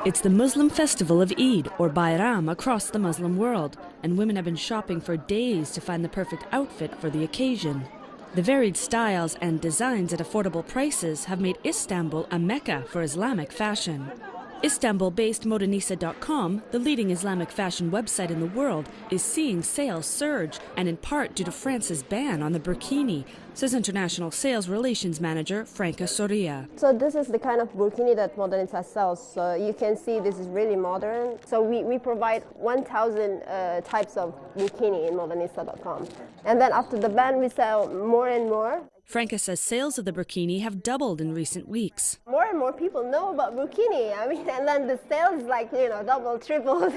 It's the Muslim festival of Eid, or Bayram, across the Muslim world, and women have been shopping for days to find the perfect outfit for the occasion. The varied styles and designs at affordable prices have made Istanbul a mecca for Islamic fashion. Istanbul-based Modanisa.com, the leading Islamic fashion website in the world, is seeing sales surge, and in part due to France's ban on the burkini, says International Sales Relations Manager Franca Soria. So this is the kind of burkini that Modanisa sells. So you can see this is really modern. So we provide 1,000 types of burkini in Modanisa.com. And then after the ban, we sell more and more. Franca says sales of the burkini have doubled in recent weeks. More and more people know about burkini. I mean, and then the sales like, double, triple.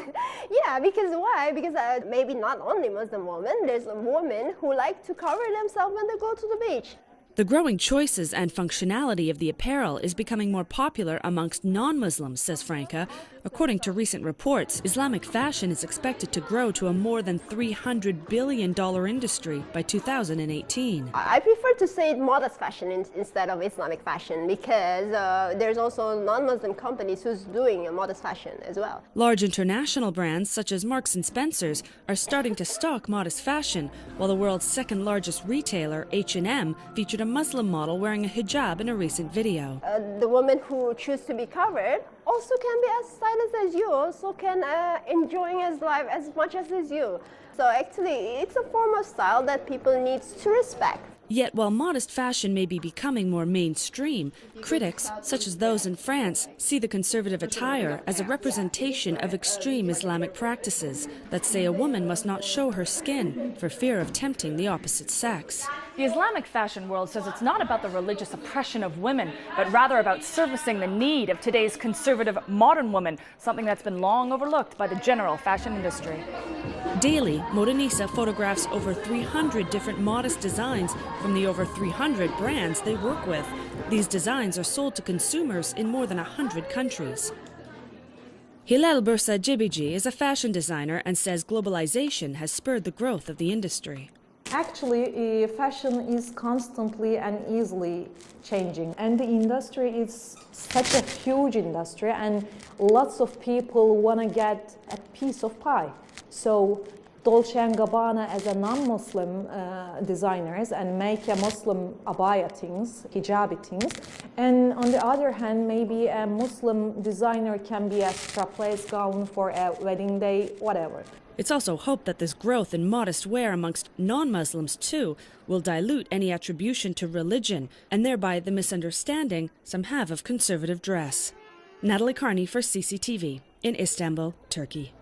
Yeah, because why? Because maybe not only Muslim women, there's a woman who like to cover themselves when they go to the beach. The growing choices and functionality of the apparel is becoming more popular amongst non-Muslims, says Franca. According to recent reports, Islamic fashion is expected to grow to a more than $300 billion industry by 2018. I prefer to say modest fashion instead of Islamic fashion because there's also non-Muslim companies who's doing a modest fashion as well. Large international brands such as Marks & Spencer's are starting to stock modest fashion, while the world's second largest retailer, H&M, featured a Muslim model wearing a hijab in a recent video. The women who choose to be covered also can be as stylish as you, also can enjoying his life as much as you. So actually, it's a form of style that people need to respect. Yet while modest fashion may be becoming more mainstream, critics, such as those in France, see the conservative attire as a representation of extreme Islamic practices that say a woman must not show her skin for fear of tempting the opposite sex. The Islamic fashion world says it's not about the religious oppression of women, but rather about servicing the need of today's conservative modern woman, something that's been long overlooked by the general fashion industry. Daily, Modanisa photographs over 300 different modest designs from the over 300 brands they work with. These designs are sold to consumers in more than 100 countries. Hilal Bursa Jibiji is a fashion designer and says globalization has spurred the growth of the industry. Actually, fashion is constantly and easily changing, and the industry is such a huge industry, and lots of people want to get a piece of pie. So Dolce & Gabbana as a non-Muslim designers and make a Muslim abaya things, hijabi things. And on the other hand, maybe a Muslim designer can be a strapless gown for a wedding day, whatever. It's also hoped that this growth in modest wear amongst non-Muslims too will dilute any attribution to religion and thereby the misunderstanding some have of conservative dress. Natalie Carney for CCTV in Istanbul, Turkey.